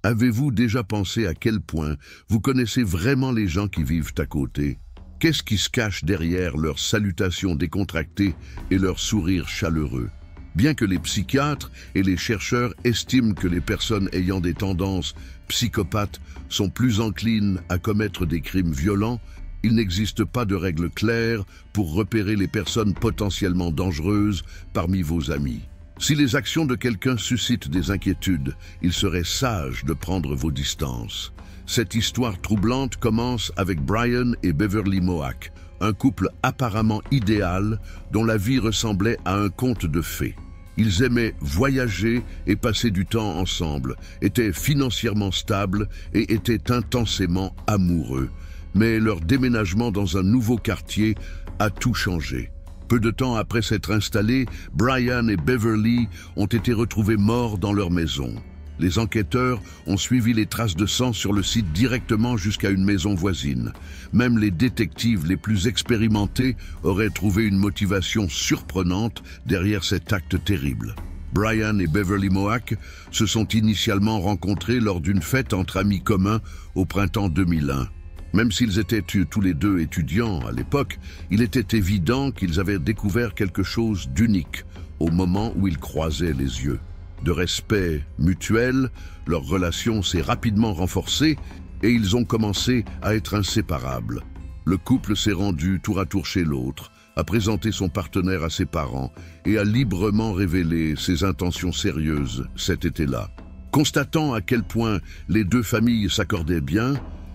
Avez-vous déjà pensé à quel point vous connaissez vraiment les gens qui vivent à côté? Qu'est-ce qui se cache derrière leurs salutations décontractées et leurs sourires chaleureux? Bien que les psychiatres et les chercheurs estiment que les personnes ayant des tendances psychopathes sont plus enclines à commettre des crimes violents, il n'existe pas de règles claires pour repérer les personnes potentiellement dangereuses parmi vos amis. Si les actions de quelqu'un suscitent des inquiétudes, il serait sage de prendre vos distances. Cette histoire troublante commence avec Brian et Beverly Moak, un couple apparemment idéal dont la vie ressemblait à un conte de fées. Ils aimaient voyager et passer du temps ensemble, étaient financièrement stables et étaient intensément amoureux. Mais leur déménagement dans un nouveau quartier a tout changé. Peu de temps après s'être installés, Brian et Beverly ont été retrouvés morts dans leur maison. Les enquêteurs ont suivi les traces de sang sur le site directement jusqu'à une maison voisine. Même les détectives les plus expérimentés auraient trouvé une motivation surprenante derrière cet acte terrible. Brian et Beverly Moak se sont initialement rencontrés lors d'une fête entre amis communs au printemps 2001. Même s'ils étaient tous les deux étudiants à l'époque, il était évident qu'ils avaient découvert quelque chose d'unique au moment où ils croisaient les yeux. De respect mutuel, leur relation s'est rapidement renforcée et ils ont commencé à être inséparables. Le couple s'est rendu tour à tour chez l'autre, a présenté son partenaire à ses parents et a librement révélé ses intentions sérieuses cet été-là. Constatant à quel point les deux familles s'accordaient bien,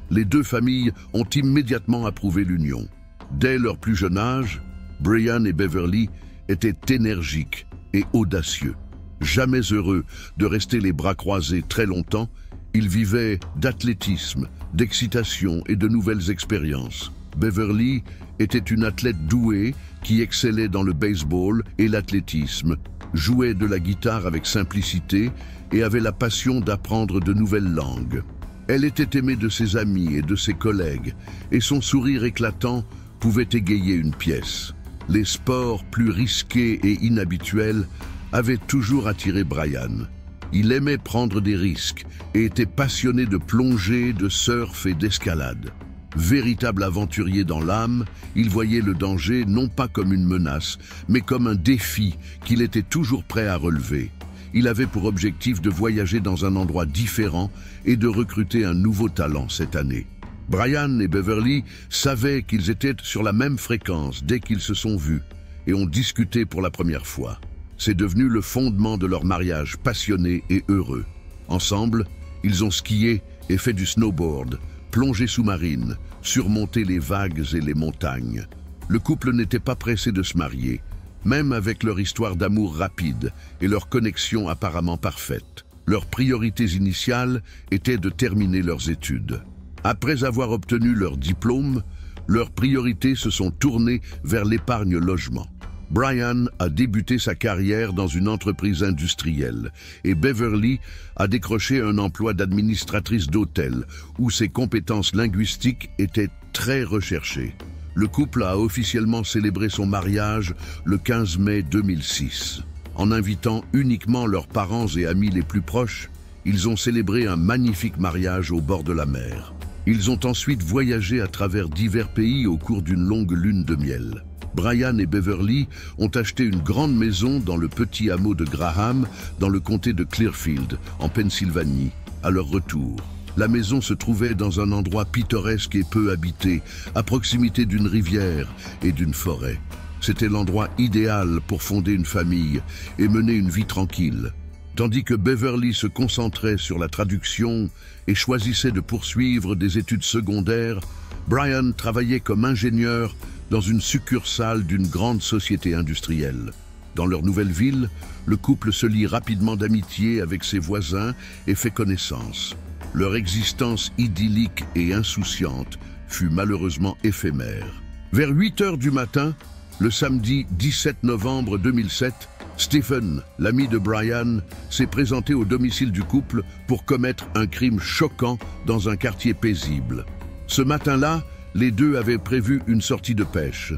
les deux familles ont immédiatement approuvé l'union. Dès leur plus jeune âge, Brian et Beverly étaient énergiques et audacieux. Jamais heureux de rester les bras croisés très longtemps, ils vivaient d'athlétisme, d'excitation et de nouvelles expériences. Beverly était une athlète douée qui excellait dans le baseball et l'athlétisme, jouait de la guitare avec simplicité et avait la passion d'apprendre de nouvelles langues. Elle était aimée de ses amis et de ses collègues, et son sourire éclatant pouvait égayer une pièce. Les sports plus risqués et inhabituels avaient toujours attiré Brian. Il aimait prendre des risques et était passionné de plongée, de surf et d'escalade. Véritable aventurier dans l'âme, il voyait le danger non pas comme une menace, mais comme un défi qu'il était toujours prêt à relever. Il avait pour objectif de voyager dans un endroit différent et de recruter un nouveau talent cette année. Brian et Beverly savaient qu'ils étaient sur la même fréquence dès qu'ils se sont vus et ont discuté pour la première fois. C'est devenu le fondement de leur mariage passionné et heureux. Ensemble, ils ont skié et fait du snowboard, plongé sous-marine, surmonté les vagues et les montagnes. Le couple n'était pas pressé de se marier, même avec leur histoire d'amour rapide et leur connexion apparemment parfaite. Leurs priorités initiales étaient de terminer leurs études. Après avoir obtenu leur diplôme, leurs priorités se sont tournées vers l'épargne-logement. Brian a débuté sa carrière dans une entreprise industrielle et Beverly a décroché un emploi d'administratrice d'hôtel où ses compétences linguistiques étaient très recherchées. Le couple a officiellement célébré son mariage le 15 mai 2006. En invitant uniquement leurs parents et amis les plus proches, ils ont célébré un magnifique mariage au bord de la mer. Ils ont ensuite voyagé à travers divers pays au cours d'une longue lune de miel. Brian et Beverly ont acheté une grande maison dans le petit hameau de Graham, dans le comté de Clearfield, en Pennsylvanie, à leur retour. La maison se trouvait dans un endroit pittoresque et peu habité, à proximité d'une rivière et d'une forêt. C'était l'endroit idéal pour fonder une famille et mener une vie tranquille. Tandis que Beverly se concentrait sur la traduction et choisissait de poursuivre des études secondaires, Brian travaillait comme ingénieur dans une succursale d'une grande société industrielle. Dans leur nouvelle ville, le couple se lie rapidement d'amitié avec ses voisins et fait connaissance. Leur existence idyllique et insouciante fut malheureusement éphémère. Vers 8 heures du matin, le samedi 17 novembre 2007, Stephen, l'ami de Brian, s'est présenté au domicile du couple pour commettre un crime choquant dans un quartier paisible. Ce matin-là, les deux avaient prévu une sortie de pêche.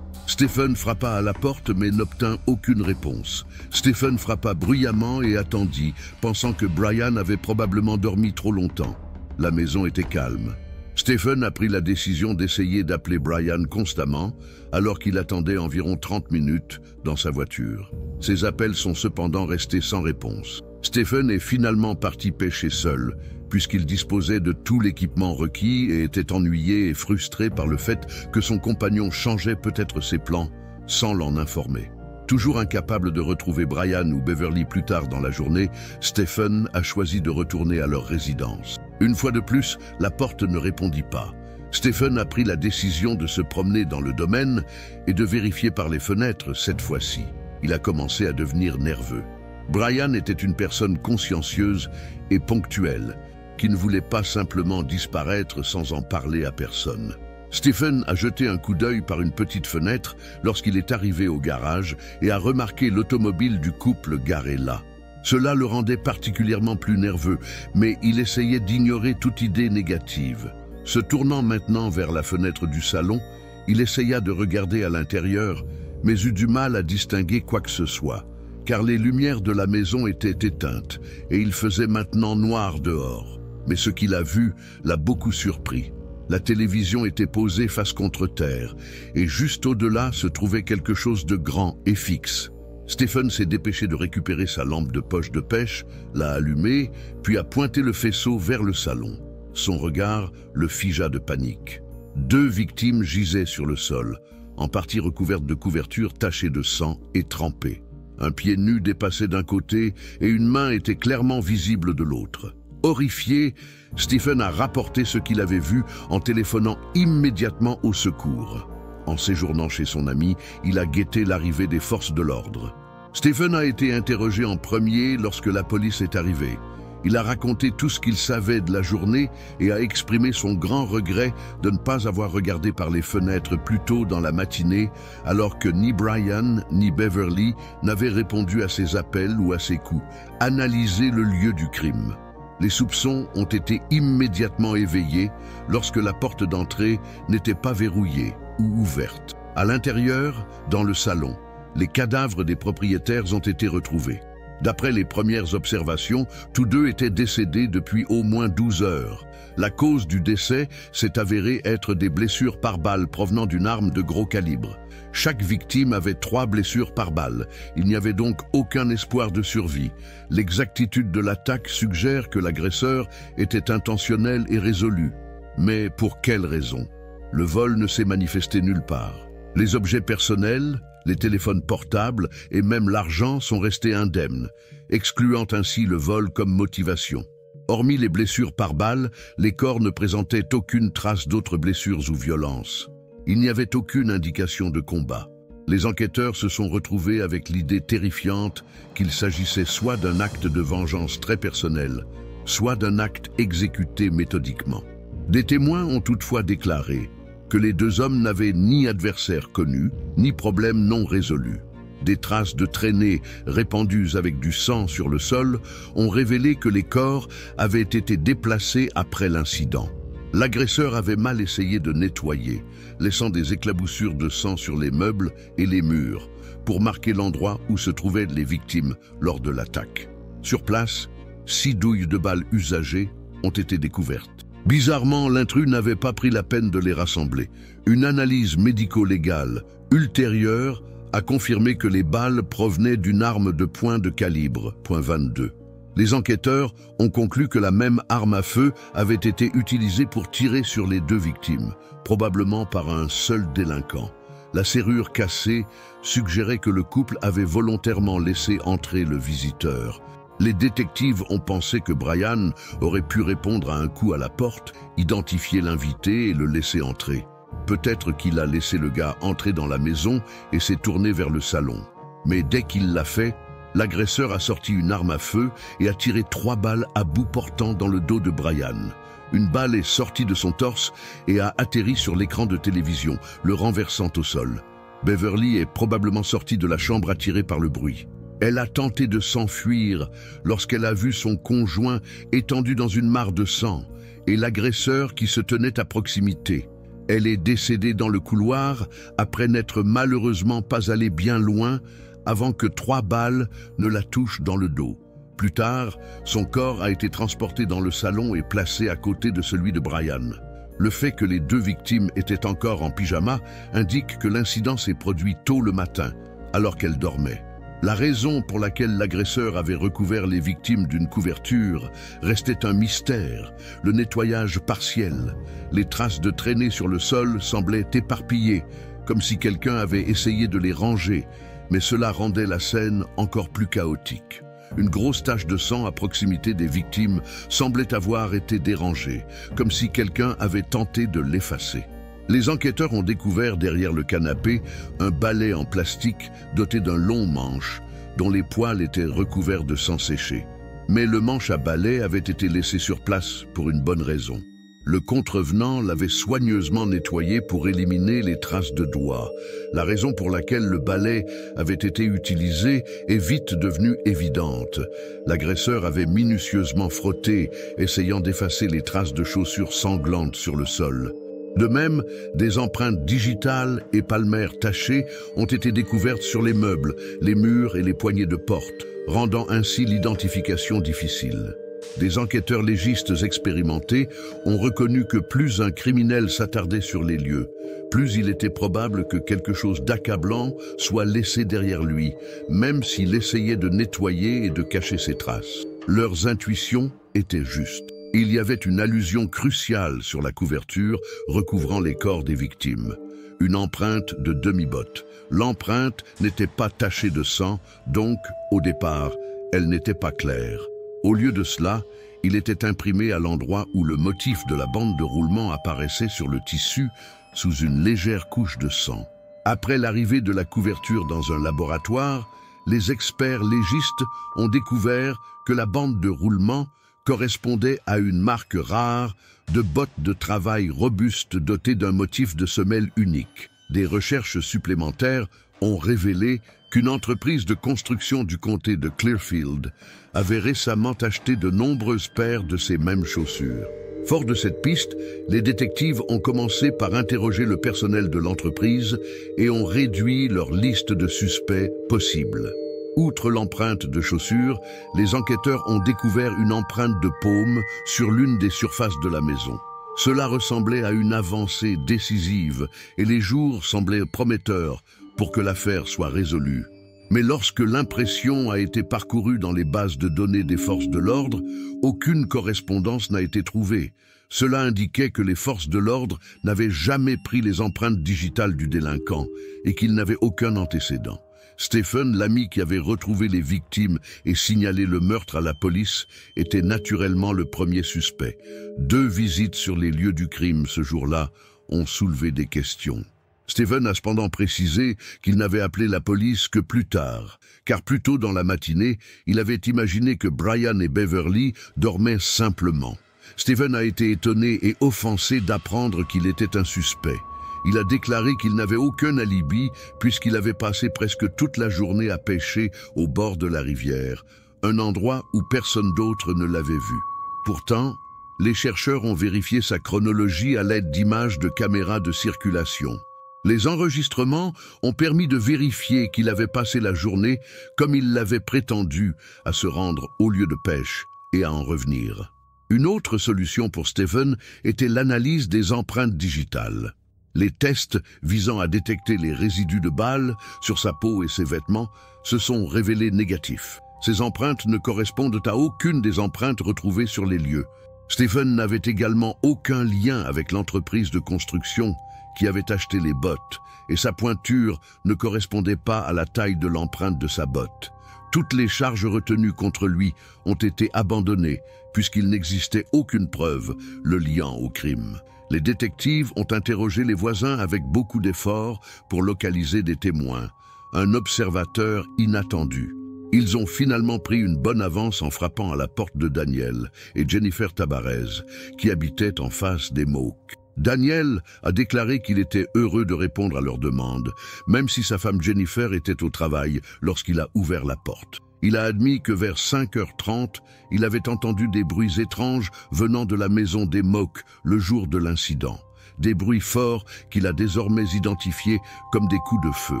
Stephen frappa à la porte mais n'obtint aucune réponse. Stephen frappa bruyamment et attendit, pensant que Brian avait probablement dormi trop longtemps. La maison était calme. Stephen a pris la décision d'essayer d'appeler Brian constamment, alors qu'il attendait environ 30 minutes dans sa voiture. Ses appels sont cependant restés sans réponse. Stephen est finalement parti pêcher seul, puisqu'il disposait de tout l'équipement requis et était ennuyé et frustré par le fait que son compagnon changeait peut-être ses plans sans l'en informer. Toujours incapable de retrouver Brian ou Beverly plus tard dans la journée, Stephen a choisi de retourner à leur résidence. Une fois de plus, la porte ne répondit pas. Stephen a pris la décision de se promener dans le domaine et de vérifier par les fenêtres cette fois-ci. Il a commencé à devenir nerveux. Brian était une personne consciencieuse et ponctuelle, qui ne voulait pas simplement disparaître sans en parler à personne. Stephen a jeté un coup d'œil par une petite fenêtre lorsqu'il est arrivé au garage et a remarqué l'automobile du couple garé là. Cela le rendait particulièrement plus nerveux, mais il essayait d'ignorer toute idée négative. Se tournant maintenant vers la fenêtre du salon, il essaya de regarder à l'intérieur, mais eut du mal à distinguer quoi que ce soit, car les lumières de la maison étaient éteintes et il faisait maintenant noir dehors. Mais ce qu'il a vu l'a beaucoup surpris. La télévision était posée face contre terre, et juste au-delà se trouvait quelque chose de grand et fixe. Stephen s'est dépêché de récupérer sa lampe de poche de pêche, l'a allumée, puis a pointé le faisceau vers le salon. Son regard le figea de panique. 2 victimes gisaient sur le sol, en partie recouvertes de couvertures tachées de sang et trempées. Un pied nu dépassait d'un côté et une main était clairement visible de l'autre. Horrifié, Stephen a rapporté ce qu'il avait vu en téléphonant immédiatement au secours. En séjournant chez son ami, il a guetté l'arrivée des forces de l'ordre. Stephen a été interrogé en premier lorsque la police est arrivée. Il a raconté tout ce qu'il savait de la journée et a exprimé son grand regret de ne pas avoir regardé par les fenêtres plus tôt dans la matinée, alors que ni Brian ni Beverly n'avaient répondu à ses appels ou à ses coups. Analyser le lieu du crime. Les soupçons ont été immédiatement éveillés lorsque la porte d'entrée n'était pas verrouillée ou ouverte. À l'intérieur, dans le salon, les cadavres des propriétaires ont été retrouvés. D'après les premières observations, tous 2 étaient décédés depuis au moins 12 heures. La cause du décès s'est avérée être des blessures par balle provenant d'une arme de gros calibre. Chaque victime avait 3 blessures par balle. Il n'y avait donc aucun espoir de survie. L'exactitude de l'attaque suggère que l'agresseur était intentionnel et résolu. Mais pour quelle raison? Le vol ne s'est manifesté nulle part. Les objets personnels, les téléphones portables et même l'argent sont restés indemnes, excluant ainsi le vol comme motivation. Hormis les blessures par balle, les corps ne présentaient aucune trace d'autres blessures ou violences. Il n'y avait aucune indication de combat. Les enquêteurs se sont retrouvés avec l'idée terrifiante qu'il s'agissait soit d'un acte de vengeance très personnel, soit d'un acte exécuté méthodiquement. Des témoins ont toutefois déclaré que les 2 hommes n'avaient ni adversaire connu, ni problème non résolu. Des traces de traînées répandues avec du sang sur le sol ont révélé que les corps avaient été déplacés après l'incident. L'agresseur avait mal essayé de nettoyer, laissant des éclaboussures de sang sur les meubles et les murs, pour marquer l'endroit où se trouvaient les victimes lors de l'attaque. Sur place, 6 douilles de balles usagées ont été découvertes. Bizarrement, l'intrus n'avait pas pris la peine de les rassembler. Une analyse médico-légale ultérieure a confirmé que les balles provenaient d'une arme de poing de calibre .22. Les enquêteurs ont conclu que la même arme à feu avait été utilisée pour tirer sur les 2 victimes, probablement par un seul délinquant. La serrure cassée suggérait que le couple avait volontairement laissé entrer le visiteur. Les détectives ont pensé que Brian aurait pu répondre à un coup à la porte, identifier l'invité et le laisser entrer. Peut-être qu'il a laissé le gars entrer dans la maison et s'est tourné vers le salon. Mais dès qu'il l'a fait, l'agresseur a sorti une arme à feu et a tiré 3 balles à bout portant dans le dos de Brian. Une balle est sortie de son torse et a atterri sur l'écran de télévision, le renversant au sol. Beverly est probablement sortie de la chambre attirée par le bruit. Elle a tenté de s'enfuir lorsqu'elle a vu son conjoint étendu dans une mare de sang et l'agresseur qui se tenait à proximité. Elle est décédée dans le couloir après n'être malheureusement pas allée bien loin avant que 3 balles ne la touchent dans le dos. Plus tard, son corps a été transporté dans le salon et placé à côté de celui de Brian. Le fait que les 2 victimes étaient encore en pyjama indique que l'incident s'est produit tôt le matin, alors qu'elles dormaient. La raison pour laquelle l'agresseur avait recouvert les victimes d'une couverture restait un mystère, le nettoyage partiel. Les traces de traînées sur le sol semblaient éparpillées, comme si quelqu'un avait essayé de les ranger, mais cela rendait la scène encore plus chaotique. Une grosse tache de sang à proximité des victimes semblait avoir été dérangée, comme si quelqu'un avait tenté de l'effacer. Les enquêteurs ont découvert derrière le canapé un balai en plastique doté d'un long manche, dont les poils étaient recouverts de sang séché. Mais le manche à balai avait été laissé sur place pour une bonne raison. Le contrevenant l'avait soigneusement nettoyé pour éliminer les traces de doigts. La raison pour laquelle le balai avait été utilisé est vite devenue évidente. L'agresseur avait minutieusement frotté, essayant d'effacer les traces de chaussures sanglantes sur le sol. De même, des empreintes digitales et palmaires tachées ont été découvertes sur les meubles, les murs et les poignées de porte, rendant ainsi l'identification difficile. Des enquêteurs légistes expérimentés ont reconnu que plus un criminel s'attardait sur les lieux, plus il était probable que quelque chose d'accablant soit laissé derrière lui, même s'il essayait de nettoyer et de cacher ses traces. Leurs intuitions étaient justes. Il y avait une allusion cruciale sur la couverture recouvrant les corps des victimes. Une empreinte de demi-botte. L'empreinte n'était pas tachée de sang, donc, au départ, elle n'était pas claire. Au lieu de cela, il était imprimé à l'endroit où le motif de la bande de roulement apparaissait sur le tissu sous une légère couche de sang. Après l'arrivée de la couverture dans un laboratoire, les experts légistes ont découvert que la bande de roulement correspondait à une marque rare de bottes de travail robustes dotées d'un motif de semelle unique. Des recherches supplémentaires ont révélé qu'une entreprise de construction du comté de Clearfield avait récemment acheté de nombreuses paires de ces mêmes chaussures. Fort de cette piste, les détectives ont commencé par interroger le personnel de l'entreprise et ont réduit leur liste de suspects possibles. Outre l'empreinte de chaussures, les enquêteurs ont découvert une empreinte de paume sur l'une des surfaces de la maison. Cela ressemblait à une avancée décisive et les jours semblaient prometteurs pour que l'affaire soit résolue. Mais lorsque l'impression a été parcourue dans les bases de données des forces de l'ordre, aucune correspondance n'a été trouvée. Cela indiquait que les forces de l'ordre n'avaient jamais pris les empreintes digitales du délinquant et qu'il n'avait aucun antécédent. Stephen, l'ami qui avait retrouvé les victimes et signalé le meurtre à la police, était naturellement le premier suspect. 2 visites sur les lieux du crime ce jour-là ont soulevé des questions. Stephen a cependant précisé qu'il n'avait appelé la police que plus tard, car plus tôt dans la matinée, il avait imaginé que Brian et Beverly dormaient simplement. Stephen a été étonné et offensé d'apprendre qu'il était un suspect. Il a déclaré qu'il n'avait aucun alibi puisqu'il avait passé presque toute la journée à pêcher au bord de la rivière, un endroit où personne d'autre ne l'avait vu. Pourtant, les chercheurs ont vérifié sa chronologie à l'aide d'images de caméras de circulation. Les enregistrements ont permis de vérifier qu'il avait passé la journée comme il l'avait prétendu à se rendre au lieu de pêche et à en revenir. Une autre solution pour Stephen était l'analyse des empreintes digitales. Les tests visant à détecter les résidus de balles sur sa peau et ses vêtements se sont révélés négatifs. Ces empreintes ne correspondent à aucune des empreintes retrouvées sur les lieux. Stephen n'avait également aucun lien avec l'entreprise de construction qui avait acheté les bottes, et sa pointure ne correspondait pas à la taille de l'empreinte de sa botte. Toutes les charges retenues contre lui ont été abandonnées puisqu'il n'existait aucune preuve le liant au crime. Les détectives ont interrogé les voisins avec beaucoup d'efforts pour localiser des témoins, un observateur inattendu. Ils ont finalement pris une bonne avance en frappant à la porte de Daniel et Jennifer Tabarez, qui habitaient en face des Moaks. Daniel a déclaré qu'il était heureux de répondre à leurs demandes, même si sa femme Jennifer était au travail lorsqu'il a ouvert la porte. Il a admis que vers 5h30, il avait entendu des bruits étranges venant de la maison des Moaks le jour de l'incident. des bruits forts qu'il a désormais identifiés comme des coups de feu.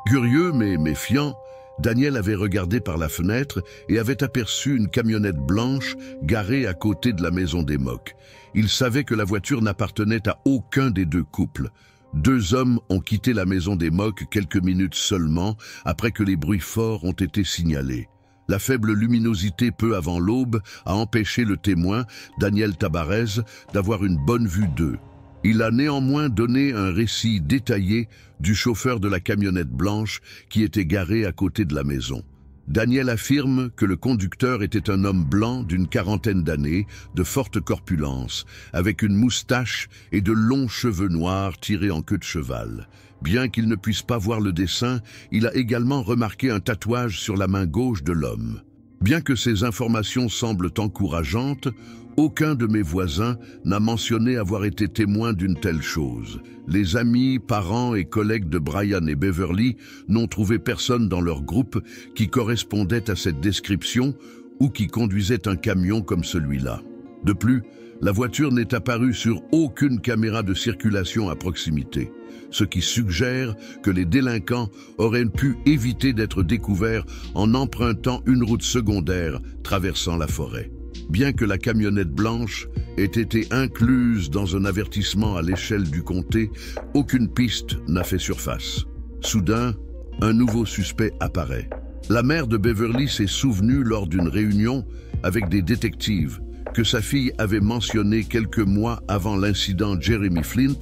Curieux mais méfiant, Daniel avait regardé par la fenêtre et avait aperçu une camionnette blanche garée à côté de la maison des Mock. Il savait que la voiture n'appartenait à aucun des deux couples. Deux hommes ont quitté la maison des Mock quelques minutes seulement après que les bruits forts ont été signalés. La faible luminosité peu avant l'aube a empêché le témoin, Daniel Tabarez, d'avoir une bonne vue d'eux. Il a néanmoins donné un récit détaillé du chauffeur de la camionnette blanche qui était garé à côté de la maison. Daniel affirme que le conducteur était un homme blanc d'une quarantaine d'années, de forte corpulence, avec une moustache et de longs cheveux noirs tirés en queue de cheval. Bien qu'il ne puisse pas voir le dessin, il a également remarqué un tatouage sur la main gauche de l'homme. Bien que ces informations semblent encourageantes, aucun de mes voisins n'a mentionné avoir été témoin d'une telle chose. Les amis, parents et collègues de Brian et Beverly n'ont trouvé personne dans leur groupe qui correspondait à cette description ou qui conduisait un camion comme celui-là. De plus, la voiture n'est apparue sur aucune caméra de circulation à proximité, ce qui suggère que les délinquants auraient pu éviter d'être découverts en empruntant une route secondaire traversant la forêt. Bien que la camionnette blanche ait été incluse dans un avertissement à l'échelle du comté, aucune piste n'a fait surface. Soudain, un nouveau suspect apparaît. La mère de Beverly s'est souvenue lors d'une réunion avec des détectives que sa fille avait mentionné quelques mois avant l'incident Jeremy Flint,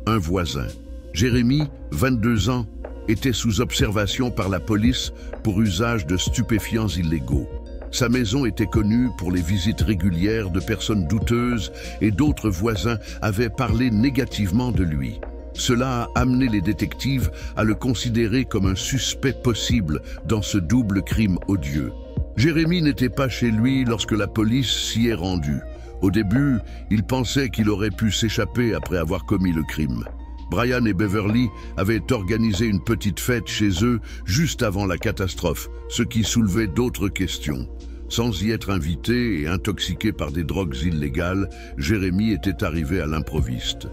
un voisin. Jeremy, 22 ans, était sous observation par la police pour usage de stupéfiants illégaux. Sa maison était connue pour les visites régulières de personnes douteuses et d'autres voisins avaient parlé négativement de lui. Cela a amené les détectives à le considérer comme un suspect possible dans ce double crime odieux. Jeremy n'était pas chez lui lorsque la police s'y est rendue. Au début, il pensait qu'il aurait pu s'échapper après avoir commis le crime. Brian et Beverly avaient organisé une petite fête chez eux juste avant la catastrophe, ce qui soulevait d'autres questions. Sans y être invité et intoxiqué par des drogues illégales, Jeremy était arrivé à l'improviste.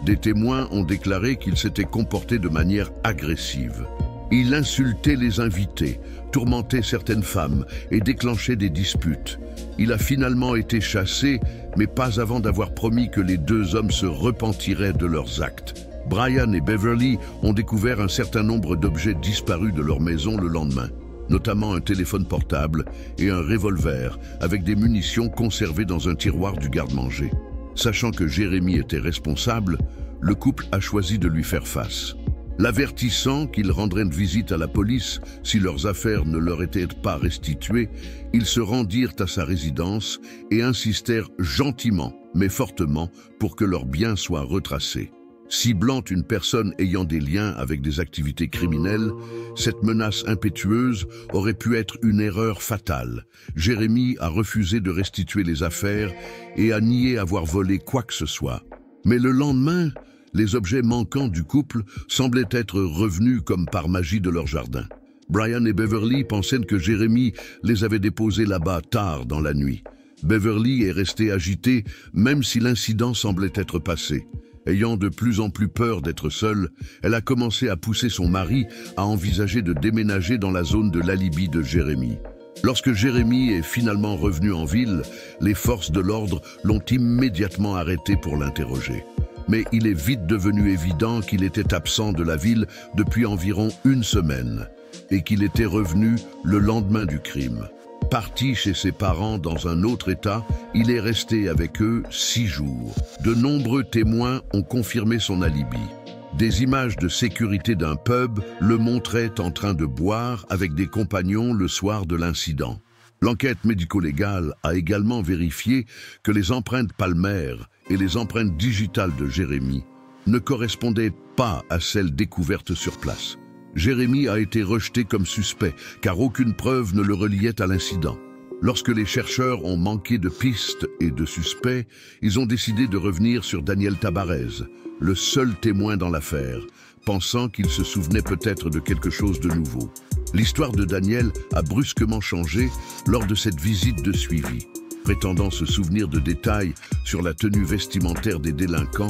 Des témoins ont déclaré qu'il s'était comporté de manière agressive. Il insultait les invités, tourmentait certaines femmes et déclenchait des disputes. Il a finalement été chassé, mais pas avant d'avoir promis que les deux hommes se repentiraient de leurs actes. Brian et Beverly ont découvert un certain nombre d'objets disparus de leur maison le lendemain, notamment un téléphone portable et un revolver avec des munitions conservées dans un tiroir du garde-manger. Sachant que Jeremy était responsable, le couple a choisi de lui faire face. L'avertissant qu'il rendrait une visite à la police si leurs affaires ne leur étaient pas restituées, ils se rendirent à sa résidence et insistèrent gentiment mais fortement pour que leurs biens soient retracés. Ciblant une personne ayant des liens avec des activités criminelles, cette menace impétueuse aurait pu être une erreur fatale. Jeremy a refusé de restituer les affaires et a nié avoir volé quoi que ce soit. Mais le lendemain, les objets manquants du couple semblaient être revenus comme par magie de leur jardin. Brian et Beverly pensaient que Jeremy les avait déposés là-bas tard dans la nuit. Beverly est restée agitée même si l'incident semblait être passé. Ayant de plus en plus peur d'être seule, elle a commencé à pousser son mari à envisager de déménager dans la zone de l'alibi de Jeremy. Lorsque Jeremy est finalement revenu en ville, les forces de l'ordre l'ont immédiatement arrêté pour l'interroger. Mais il est vite devenu évident qu'il était absent de la ville depuis environ une semaine et qu'il était revenu le lendemain du crime. Parti chez ses parents dans un autre état, il est resté avec eux 6 jours. De nombreux témoins ont confirmé son alibi. Des images de sécurité d'un pub le montraient en train de boire avec des compagnons le soir de l'incident. L'enquête médico-légale a également vérifié que les empreintes palmaires et les empreintes digitales de Jeremy ne correspondaient pas à celles découvertes sur place. Jeremy a été rejeté comme suspect, car aucune preuve ne le reliait à l'incident. Lorsque les chercheurs ont manqué de pistes et de suspects, ils ont décidé de revenir sur Daniel Tabarez, le seul témoin dans l'affaire, pensant qu'il se souvenait peut-être de quelque chose de nouveau. L'histoire de Daniel a brusquement changé lors de cette visite de suivi. prétendant se souvenir de détails sur la tenue vestimentaire des délinquants.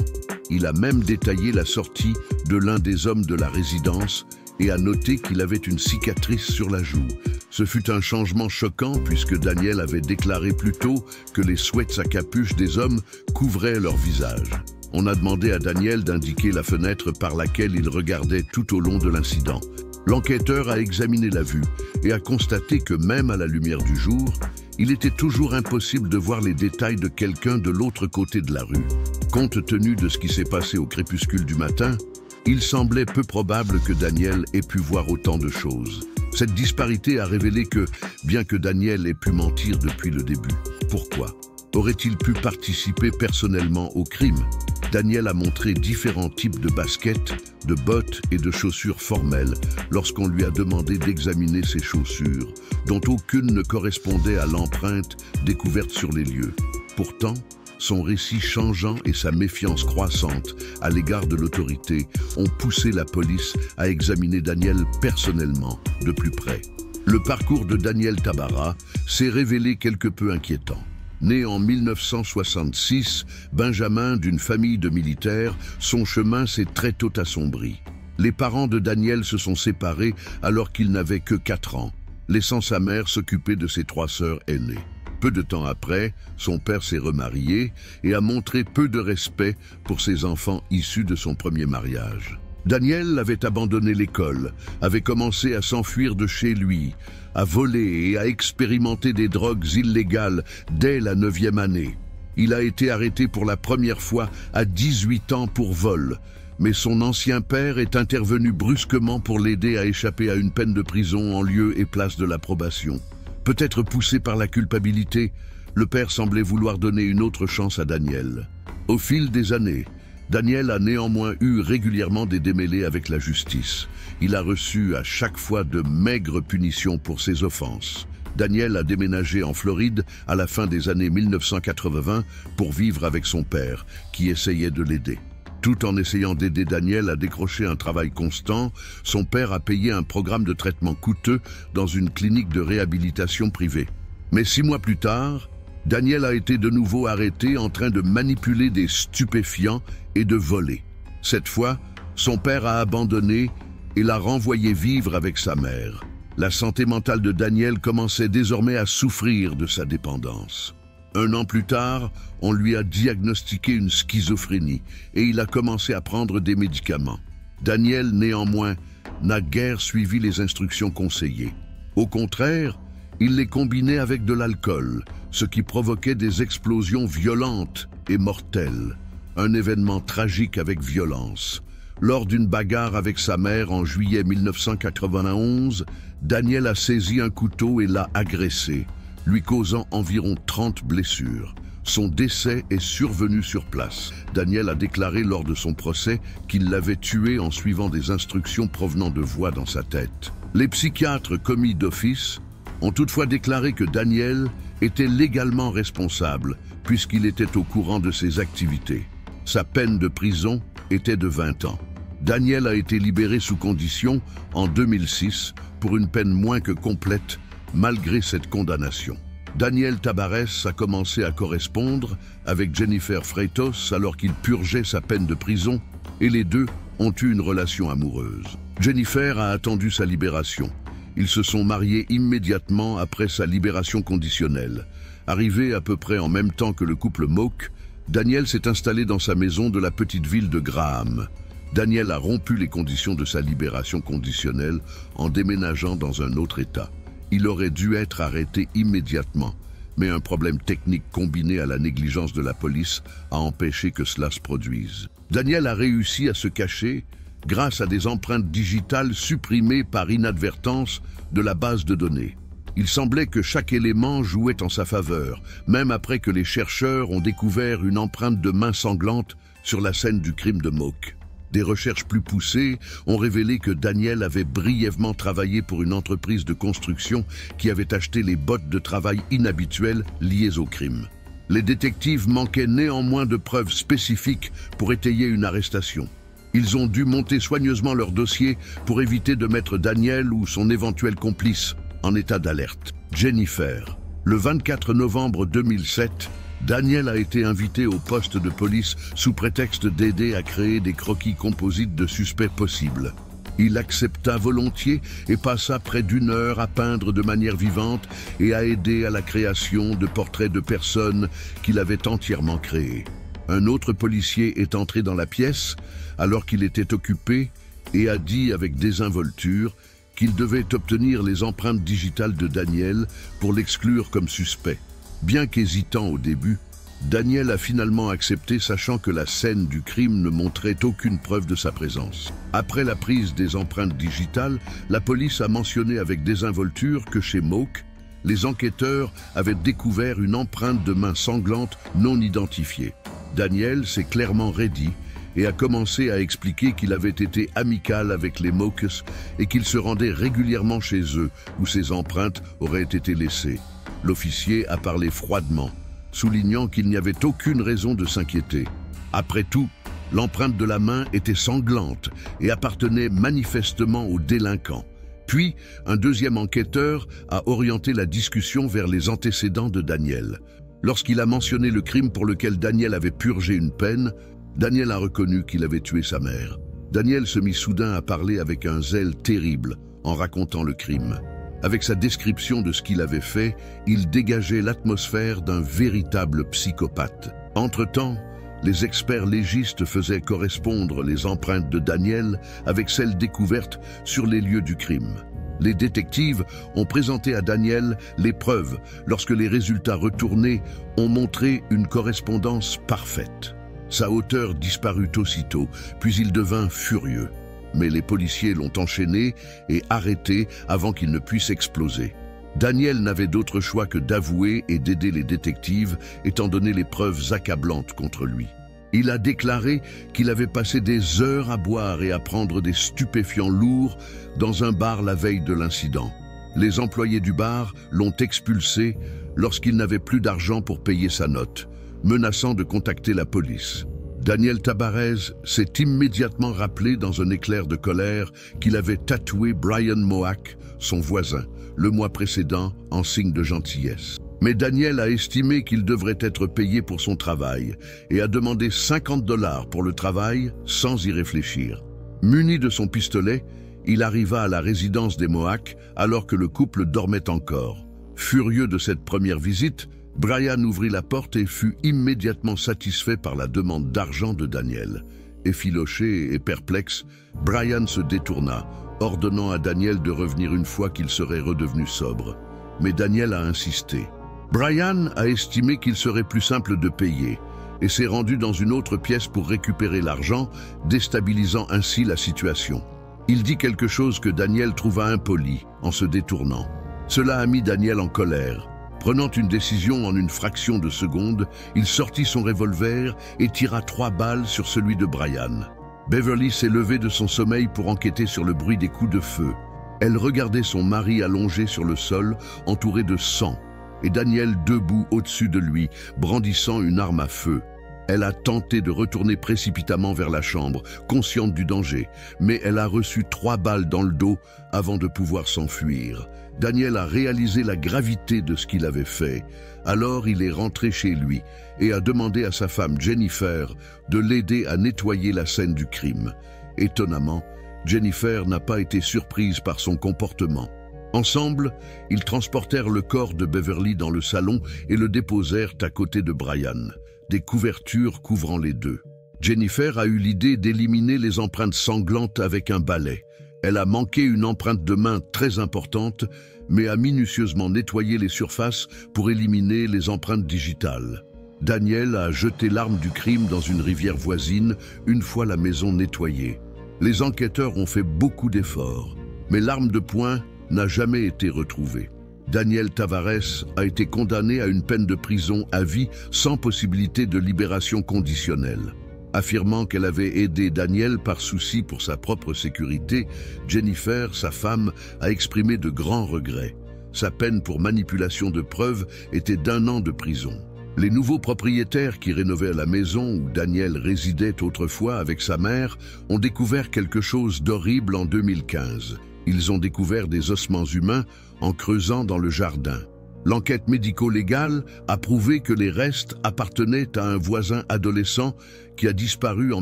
Il a même détaillé la sortie de l'un des hommes de la résidence et a noté qu'il avait une cicatrice sur la joue. Ce fut un changement choquant puisque Daniel avait déclaré plus tôt que les sweats à capuche des hommes couvraient leur visage. On a demandé à Daniel d'indiquer la fenêtre par laquelle il regardait tout au long de l'incident. L'enquêteur a examiné la vue et a constaté que même à la lumière du jour, il était toujours impossible de voir les détails de quelqu'un de l'autre côté de la rue. Compte tenu de ce qui s'est passé au crépuscule du matin, il semblait peu probable que Daniel ait pu voir autant de choses. Cette disparité a révélé que, bien que Daniel ait pu mentir depuis le début, pourquoi aurait-il pu participer personnellement au crime? Daniel a montré différents types de baskets, de bottes et de chaussures formelles lorsqu'on lui a demandé d'examiner ses chaussures, dont aucune ne correspondait à l'empreinte découverte sur les lieux. Pourtant, son récit changeant et sa méfiance croissante à l'égard de l'autorité ont poussé la police à examiner Daniel personnellement, de plus près. Le parcours de Daniel Tabara s'est révélé quelque peu inquiétant. Né en 1966, Benjamin d'une famille de militaires, son chemin s'est très tôt assombri. Les parents de Daniel se sont séparés alors qu'il n'avait que 4 ans, laissant sa mère s'occuper de ses 3 sœurs aînées. Peu de temps après, son père s'est remarié et a montré peu de respect pour ses enfants issus de son premier mariage. Daniel avait abandonné l'école, avait commencé à s'enfuir de chez lui, à voler et à expérimenter des drogues illégales dès la 9e année. Il a été arrêté pour la première fois à 18 ans pour vol, mais son ancien père est intervenu brusquement pour l'aider à échapper à une peine de prison en lieu et place de la probation. Peut-être poussé par la culpabilité, le père semblait vouloir donner une autre chance à Daniel. Au fil des années, Daniel a néanmoins eu régulièrement des démêlés avec la justice. Il a reçu à chaque fois de maigres punitions pour ses offenses. Daniel a déménagé en Floride à la fin des années 1980 pour vivre avec son père, qui essayait de l'aider. Tout en essayant d'aider Daniel à décrocher un travail constant, son père a payé un programme de traitement coûteux dans une clinique de réhabilitation privée. Mais 6 mois plus tard, Daniel a été de nouveau arrêté en train de manipuler des stupéfiants et de voler. Cette fois, son père a abandonné et l'a renvoyé vivre avec sa mère. La santé mentale de Daniel commençait désormais à souffrir de sa dépendance. 1 an plus tard, on lui a diagnostiqué une schizophrénie et il a commencé à prendre des médicaments. Daniel, néanmoins, n'a guère suivi les instructions conseillées. Au contraire, il les combinait avec de l'alcool, ce qui provoquait des explosions violentes et mortelles. Un événement tragique avec violence. Lors d'une bagarre avec sa mère en juillet 1991, Daniel a saisi un couteau et l'a agressé, lui causant environ 30 blessures. Son décès est survenu sur place. Daniel a déclaré lors de son procès qu'il l'avait tué en suivant des instructions provenant de voix dans sa tête. Les psychiatres commis d'office ont toutefois déclaré que Daniel était légalement responsable puisqu'il était au courant de ses activités. Sa peine de prison était de 20 ans. Daniel a été libéré sous condition en 2006 pour une peine moins que complète malgré cette condamnation. Daniel Tabarès a commencé à correspondre avec Jennifer Freitos alors qu'il purgeait sa peine de prison et les deux ont eu une relation amoureuse. Jennifer a attendu sa libération. Ils se sont mariés immédiatement après sa libération conditionnelle. Arrivé à peu près en même temps que le couple Moak, Daniel s'est installé dans sa maison de la petite ville de Graham. Daniel a rompu les conditions de sa libération conditionnelle en déménageant dans un autre État. Il aurait dû être arrêté immédiatement, mais un problème technique combiné à la négligence de la police a empêché que cela se produise. Daniel a réussi à se cacher grâce à des empreintes digitales supprimées par inadvertance de la base de données. Il semblait que chaque élément jouait en sa faveur, même après que les chercheurs ont découvert une empreinte de main sanglante sur la scène du crime de Moak. Des recherches plus poussées ont révélé que Daniel avait brièvement travaillé pour une entreprise de construction qui avait acheté les bottes de travail inhabituelles liées au crime. Les détectives manquaient néanmoins de preuves spécifiques pour étayer une arrestation. Ils ont dû monter soigneusement leur dossier pour éviter de mettre Daniel ou son éventuel complice en état d'alerte. Jennifer. Le 24 novembre 2007, Daniel a été invité au poste de police sous prétexte d'aider à créer des croquis composites de suspects possibles. Il accepta volontiers et passa près d'1 heure à peindre de manière vivante et à aider à la création de portraits de personnes qu'il avait entièrement créés. Un autre policier est entré dans la pièce alors qu'il était occupé et a dit avec désinvolture qu'il devait obtenir les empreintes digitales de Daniel pour l'exclure comme suspect. Bien qu'hésitant au début, Daniel a finalement accepté, sachant que la scène du crime ne montrait aucune preuve de sa présence. Après la prise des empreintes digitales, la police a mentionné avec désinvolture que chez Moak, les enquêteurs avaient découvert une empreinte de main sanglante non identifiée. Daniel s'est clairement raidi et a commencé à expliquer qu'il avait été amical avec les Moaks et qu'il se rendait régulièrement chez eux où ces empreintes auraient été laissées. L'officier a parlé froidement, soulignant qu'il n'y avait aucune raison de s'inquiéter. Après tout, l'empreinte de la main était sanglante et appartenait manifestement au délinquant. Puis, un deuxième enquêteur a orienté la discussion vers les antécédents de Daniel. Lorsqu'il a mentionné le crime pour lequel Daniel avait purgé une peine, Daniel a reconnu qu'il avait tué sa mère. Daniel se mit soudain à parler avec un zèle terrible en racontant le crime. Avec sa description de ce qu'il avait fait, il dégageait l'atmosphère d'un véritable psychopathe. Entre-temps, les experts légistes faisaient correspondre les empreintes de Daniel avec celles découvertes sur les lieux du crime. Les détectives ont présenté à Daniel les preuves lorsque les résultats retournés ont montré une correspondance parfaite. Sa hauteur disparut aussitôt, puis il devint furieux. Mais les policiers l'ont enchaîné et arrêté avant qu'il ne puisse exploser. Daniel n'avait d'autre choix que d'avouer et d'aider les détectives, étant donné les preuves accablantes contre lui. Il a déclaré qu'il avait passé des heures à boire et à prendre des stupéfiants lourds dans un bar la veille de l'incident. Les employés du bar l'ont expulsé lorsqu'il n'avait plus d'argent pour payer sa note, menaçant de contacter la police. Daniel Tabarez s'est immédiatement rappelé dans un éclair de colère qu'il avait tatoué Brian Moak, son voisin, le mois précédent en signe de gentillesse. Mais Daniel a estimé qu'il devrait être payé pour son travail et a demandé 50 $ pour le travail sans y réfléchir. Muni de son pistolet, il arriva à la résidence des Moak alors que le couple dormait encore. Furieux de cette première visite, Brian ouvrit la porte et fut immédiatement satisfait par la demande d'argent de Daniel. Effiloché et perplexe, Brian se détourna, ordonnant à Daniel de revenir une fois qu'il serait redevenu sobre. Mais Daniel a insisté. Brian a estimé qu'il serait plus simple de payer et s'est rendu dans une autre pièce pour récupérer l'argent, déstabilisant ainsi la situation. Il dit quelque chose que Daniel trouva impoli en se détournant. Cela a mis Daniel en colère. Prenant une décision en une fraction de seconde, il sortit son revolver et tira 3 balles sur celui de Brian. Beverly s'est levée de son sommeil pour enquêter sur le bruit des coups de feu. Elle regardait son mari allongé sur le sol, entouré de sang, et Daniel debout au-dessus de lui, brandissant une arme à feu. Elle a tenté de retourner précipitamment vers la chambre, consciente du danger, mais elle a reçu 3 balles dans le dos avant de pouvoir s'enfuir. Daniel a réalisé la gravité de ce qu'il avait fait. Alors il est rentré chez lui et a demandé à sa femme Jennifer de l'aider à nettoyer la scène du crime. Étonnamment, Jennifer n'a pas été surprise par son comportement. Ensemble, ils transportèrent le corps de Beverly dans le salon et le déposèrent à côté de Brian, des couvertures couvrant les deux. Jennifer a eu l'idée d'éliminer les empreintes sanglantes avec un balai. Elle a manqué une empreinte de main très importante, mais a minutieusement nettoyé les surfaces pour éliminer les empreintes digitales. Daniel a jeté l'arme du crime dans une rivière voisine une fois la maison nettoyée. Les enquêteurs ont fait beaucoup d'efforts, mais l'arme de poing n'a jamais été retrouvée. Daniel Tabarez a été condamné à une peine de prison à vie sans possibilité de libération conditionnelle. Affirmant qu'elle avait aidé Daniel par souci pour sa propre sécurité, Jennifer, sa femme, a exprimé de grands regrets. Sa peine pour manipulation de preuves était d'1 an de prison. Les nouveaux propriétaires qui rénovaient la maison où Daniel résidait autrefois avec sa mère ont découvert quelque chose d'horrible en 2015. Ils ont découvert des ossements humains en creusant dans le jardin. L'enquête médico-légale a prouvé que les restes appartenaient à un voisin adolescent qui a disparu en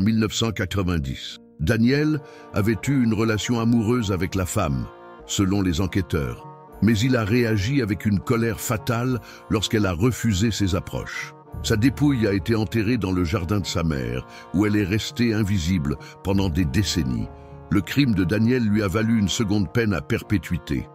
1990. Daniel avait eu une relation amoureuse avec la femme, selon les enquêteurs, mais il a réagi avec une colère fatale lorsqu'elle a refusé ses approches. Sa dépouille a été enterrée dans le jardin de sa mère, où elle est restée invisible pendant des décennies. Le crime de Daniel lui a valu une seconde peine à perpétuité.